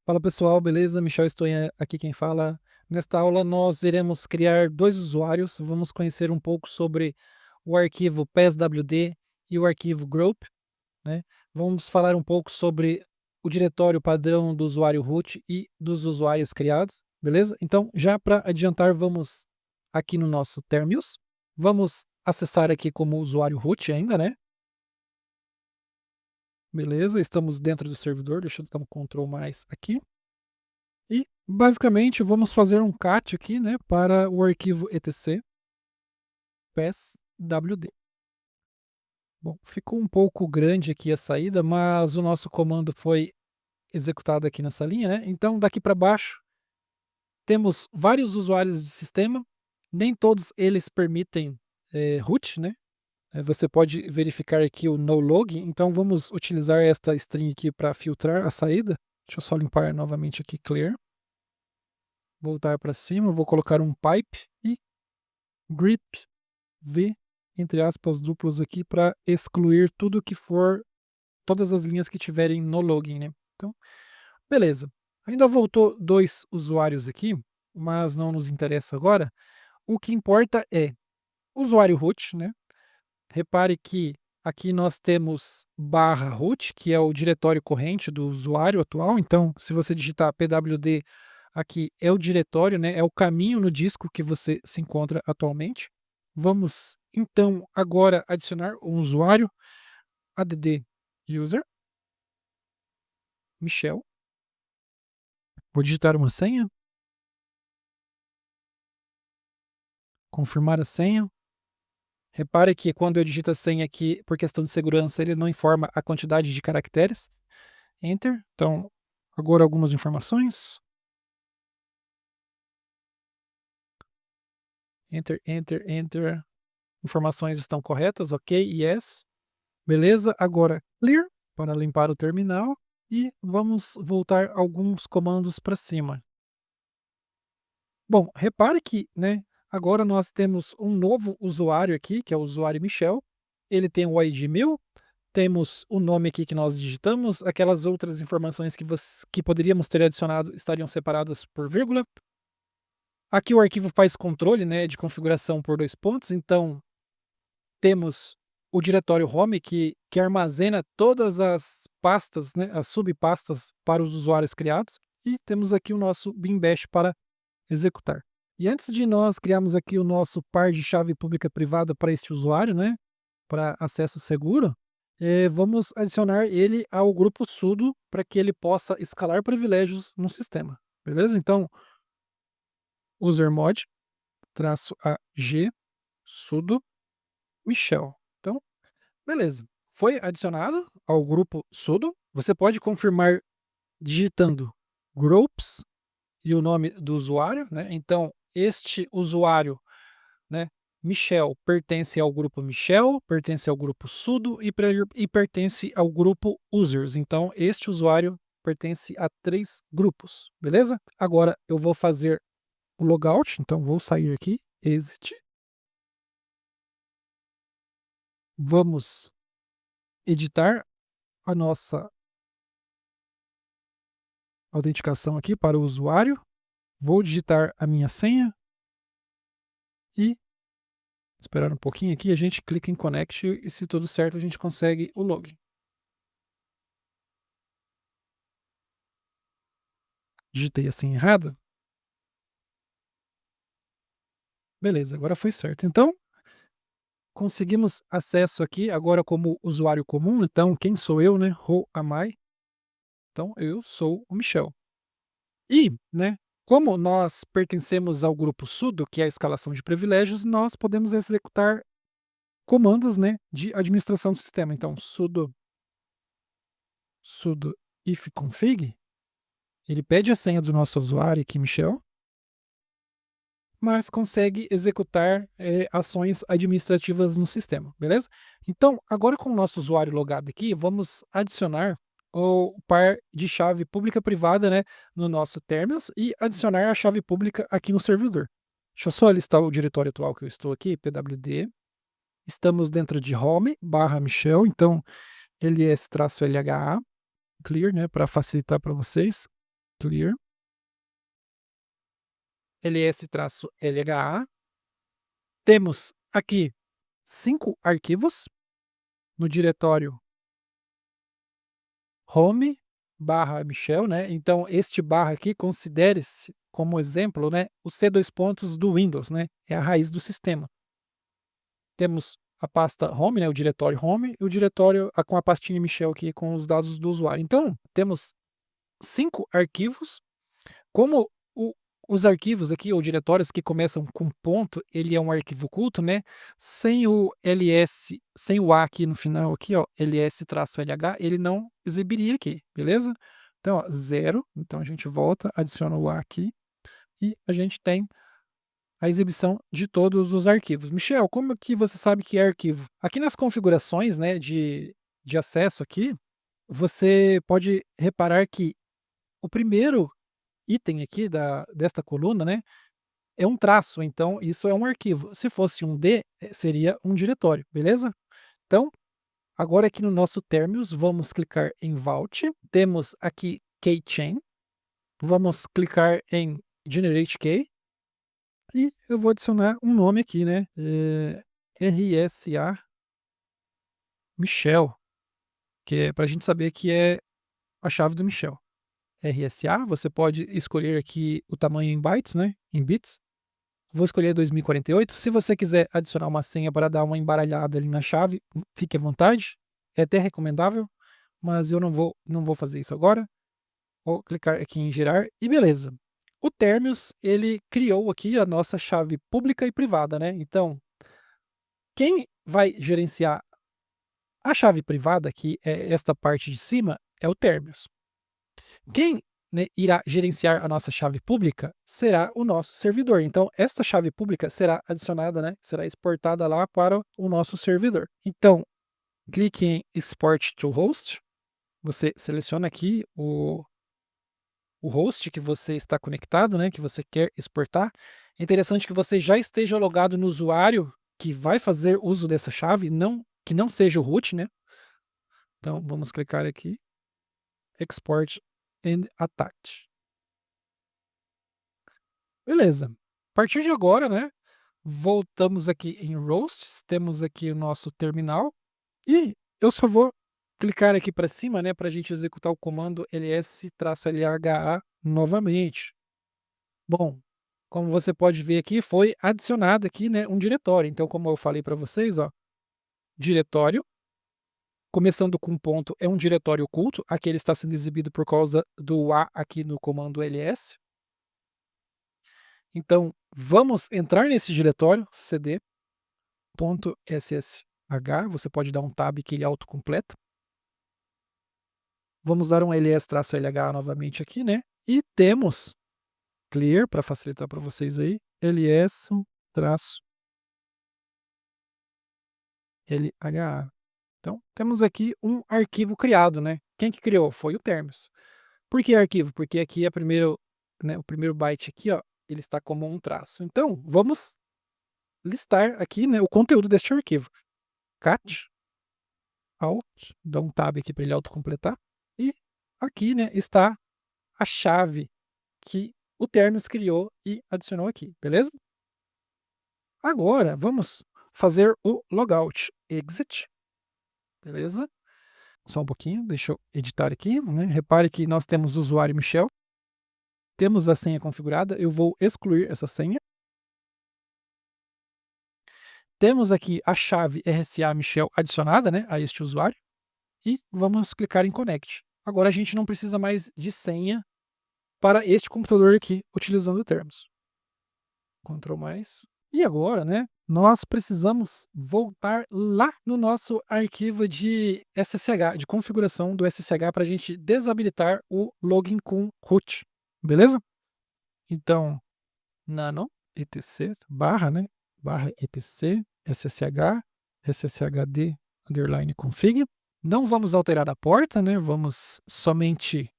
Fala pessoal, beleza? Michel Estonha aqui quem fala. Nesta aula nós iremos criar dois usuários, vamos conhecer um pouco sobre o arquivo PSWD e o arquivo group, né? Vamos falar um pouco sobre o diretório padrão do usuário root e dos usuários criados, beleza? Então, já para adiantar, vamos aqui no nosso Terminus, vamos acessar aqui como usuário root ainda, né? Beleza, estamos dentro do servidor, deixa eu dar um Ctrl mais aqui. E, basicamente, vamos fazer um cat aqui, né, para o arquivo etc pswd. Bom, ficou um pouco grande aqui a saída, mas o nosso comando foi executado aqui nessa linha, né? Então, daqui para baixo, temos vários usuários de sistema, nem todos eles permitem root, né? Você pode verificar aqui o no-log, então vamos utilizar esta string aqui para filtrar a saída. Deixa eu só limpar novamente aqui, clear. Voltar para cima, vou colocar um pipe e grep v, entre aspas, duplos aqui para excluir tudo que for, todas as linhas que tiverem no login, né? Então, beleza. Ainda voltou dois usuários aqui, mas não nos interessa agora. O que importa é usuário root, né? Repare que aqui nós temos barra root, que é o diretório corrente do usuário atual. Então, se você digitar pwd aqui, é o diretório, né? É o caminho no disco que você se encontra atualmente. Vamos, então, agora adicionar um usuário, add user, Michel. Vou digitar uma senha, confirmar a senha. Repare que quando eu digito a senha aqui, por questão de segurança, ele não informa a quantidade de caracteres. Enter. Então, agora algumas informações. Enter, enter, enter. Informações estão corretas, ok, yes. Beleza, agora clear, para limpar o terminal. E vamos voltar alguns comandos para cima. Bom, repare que, né, agora nós temos um novo usuário aqui, que é o usuário Michel. Ele tem o ID 1000, temos o nome aqui que nós digitamos, aquelas outras informações que poderíamos ter adicionado estariam separadas por vírgula. Aqui o arquivo faz controle, né, de configuração por 2 pontos, então temos o diretório home que armazena todas as pastas, né, as subpastas para os usuários criados, e temos aqui o nosso bin bash para executar. E antes de nós criarmos aqui o nosso par de chave pública privada para este usuário, né, para acesso seguro, vamos adicionar ele ao grupo sudo para que ele possa escalar privilégios no sistema, beleza? Então, usermod -ag sudo Michel. Então, beleza. Foi adicionado ao grupo sudo. Você pode confirmar digitando groups e o nome do usuário, né? Então, este usuário, né, Michel, pertence ao grupo Michel, pertence ao grupo sudo e pertence ao grupo users. Então, este usuário pertence a 3 grupos, beleza? Agora eu vou fazer o logout, então vou sair aqui, exit. Vamos editar a nossa autenticação aqui para o usuário. Vou digitar a minha senha e esperar um pouquinho aqui, a gente clica em Connect e se tudo certo a gente consegue o login. Digitei a senha errada. Beleza, agora foi certo. Então, conseguimos acesso aqui agora como usuário comum. Então, quem sou eu, né? Who am I? Então, eu sou o Michel. E, né, como nós pertencemos ao grupo sudo, que é a escalação de privilégios, nós podemos executar comandos, né, de administração do sistema. Então, sudo ifconfig, ele pede a senha do nosso usuário aqui, Michel, mas consegue executar ações administrativas no sistema, beleza? Então, agora com o nosso usuário logado aqui, vamos adicionar o par de chave pública-privada, né, no nosso terminus e adicionar a chave pública aqui no servidor. Deixa eu só listar o diretório atual que eu estou aqui, pwd. Estamos dentro de home /Michel, então ls-lha, clear, né, para facilitar para vocês. clear, ls-lha. Temos aqui 5 arquivos no diretório home barra Michel, né? Então, este barra aqui, considere-se como exemplo, né, o C2 pontos do Windows, né? É a raiz do sistema. Temos a pasta home, né, o diretório home, e o diretório com a pastinha Michel aqui com os dados do usuário. Então, temos 5 arquivos. Como os arquivos aqui, ou diretórios que começam com ponto, ele é um arquivo oculto, né? Sem o ls, sem o a aqui no final, aqui, ó, ls-lh, ele não exibiria aqui, beleza? Então, ó, 0, então a gente volta, adiciona o a aqui, e a gente tem a exibição de todos os arquivos. Michel, como que você sabe que é arquivo? Aqui nas configurações, né, de acesso aqui, você pode reparar que o primeiro item aqui desta coluna, né, é um traço, então isso é um arquivo. Se fosse um D, seria um diretório, beleza? Então, agora aqui no nosso terminus, vamos clicar em Vault, temos aqui Keychain, vamos clicar em Generate Key, e eu vou adicionar um nome aqui, né, RSA Michel, que é para a gente saber que é a chave do Michel. RSA, você pode escolher aqui o tamanho em bytes, né, em bits. Vou escolher 2048. Se você quiser adicionar uma senha para dar uma embaralhada ali na chave, fique à vontade. É até recomendável, mas eu não vou fazer isso agora. Vou clicar aqui em gerar e beleza. O Termius, ele criou aqui a nossa chave pública e privada, né? Então, quem vai gerenciar a chave privada, que é esta parte de cima, é o Termius. Quem, né, irá gerenciar a nossa chave pública será o nosso servidor. Então, esta chave pública será adicionada, né, será exportada lá para o nosso servidor. Então, clique em Export to Host. Você seleciona aqui o host que você está conectado, né, que você quer exportar. É interessante que você já esteja logado no usuário que vai fazer uso dessa chave, que não seja o root, né? Então, vamos clicar aqui, Export and Attach. Beleza. A partir de agora, né, voltamos aqui em Roasts, temos aqui o nosso terminal e eu só vou clicar aqui para cima, né, para a gente executar o comando ls-lha novamente. Bom, como você pode ver aqui, foi adicionado aqui, né, um diretório. Então, como eu falei para vocês, ó, diretório, começando com ponto, é um diretório oculto. Aqui ele está sendo exibido por causa do A aqui no comando ls. Então, vamos entrar nesse diretório, cd .ssh, você pode dar um tab que ele autocompleta. Vamos dar um ls-lh novamente aqui, né? E temos clear, para facilitar para vocês aí, ls-lha. Então, temos aqui um arquivo criado, né? Quem que criou? Foi o Termius. Por que arquivo? Porque aqui é primeiro, né, o primeiro byte aqui, ó, ele está como um traço. Então, vamos listar aqui, né, o conteúdo deste arquivo. Cat Alt, dá um tab aqui para ele autocompletar. E aqui, né, está a chave que o Termius criou e adicionou aqui, beleza? Agora, vamos fazer o logout. Exit, beleza? Só um pouquinho, deixa eu editar aqui, né? Repare que nós temos o usuário Michel, temos a senha configurada, eu vou excluir essa senha. Temos aqui a chave RSA Michel adicionada, né, a este usuário. E vamos clicar em Connect. Agora a gente não precisa mais de senha para este computador aqui, utilizando o Termius. Ctrl mais. E agora, né, nós precisamos voltar lá no nosso arquivo de SSH, de configuração do SSH, para a gente desabilitar o login com root, beleza? Então, nano etc barra, né, barra etc sshd underline config. Não vamos alterar a porta, né? Vamos somente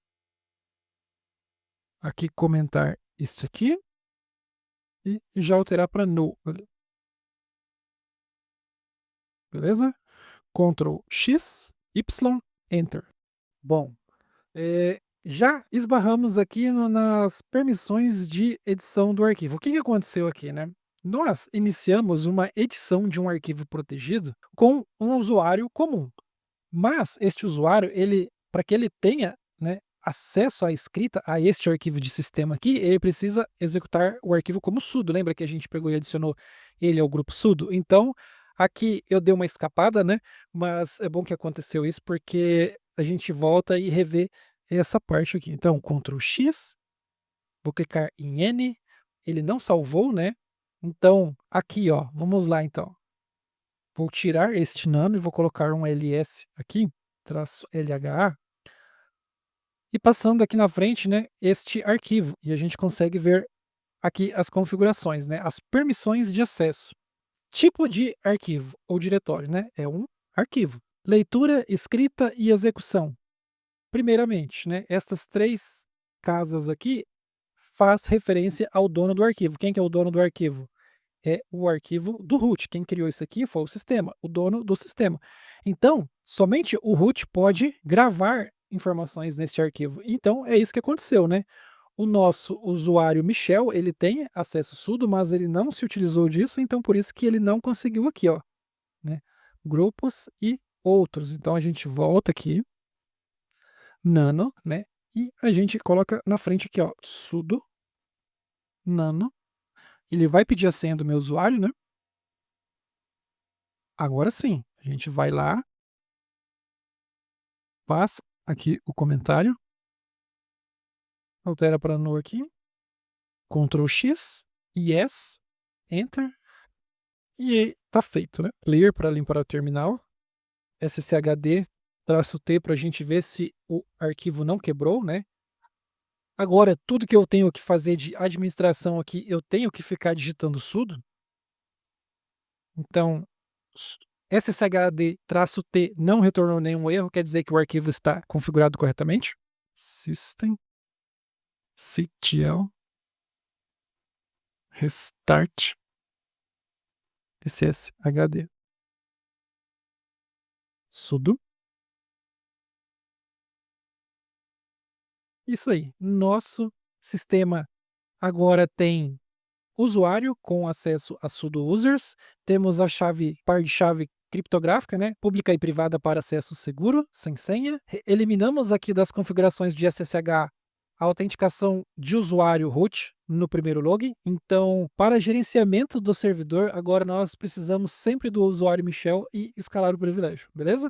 aqui comentar isso aqui e já alterar para null, beleza? Ctrl X, Y, Enter. Bom, Já esbarramos aqui nas permissões de edição do arquivo. O que que aconteceu aqui, né? Nós iniciamos uma edição de um arquivo protegido com um usuário comum, mas este usuário, ele, para que ele tenha, né, acesso à escrita a este arquivo de sistema aqui, ele precisa executar o arquivo como sudo. Lembra que a gente pegou e adicionou ele ao grupo sudo? Então, aqui eu dei uma escapada, né? Mas é bom que aconteceu isso porque a gente volta e revê essa parte aqui. Então, Ctrl X, vou clicar em N, ele não salvou, né? Então, aqui, ó, vamos lá então. Vou tirar este nano e vou colocar um ls aqui, traço LHA, e passando aqui na frente, né, este arquivo. E a gente consegue ver aqui as configurações, né, as permissões de acesso. Tipo de arquivo ou diretório, né, é um arquivo. Leitura, escrita e execução. Primeiramente, né, essas três casas aqui faz referência ao dono do arquivo. Quem que é o dono do arquivo? É o arquivo do root. Quem criou isso aqui foi o sistema, o dono do sistema. Então, somente o root pode gravar informações neste arquivo. Então, é isso que aconteceu, né? O nosso usuário Michel, ele tem acesso sudo, mas ele não se utilizou disso, então por isso que ele não conseguiu aqui, ó, né? Grupos e outros. Então a gente volta aqui, nano, né? E a gente coloca na frente aqui, ó, sudo nano. Ele vai pedir a senha do meu usuário, né? Agora sim, a gente vai lá, passa aqui o comentário, altera para no aqui, Ctrl X, Yes, Enter, e tá feito, né? Clear para limpar o terminal, sshd, traço T para a gente ver se o arquivo não quebrou, né? Agora, tudo que eu tenho que fazer de administração aqui, eu tenho que ficar digitando sudo. Então, sshd-t não retornou nenhum erro, quer dizer que o arquivo está configurado corretamente. Systemctl restart sshd sudo. Isso aí. Nosso sistema agora tem usuário com acesso a sudo users, temos a chave, par de chave criptográfica, né, pública e privada para acesso seguro, sem senha. Eliminamos aqui das configurações de SSH a autenticação de usuário root no primeiro login. Então, para gerenciamento do servidor, agora nós precisamos sempre do usuário Michel e escalar o privilégio, beleza?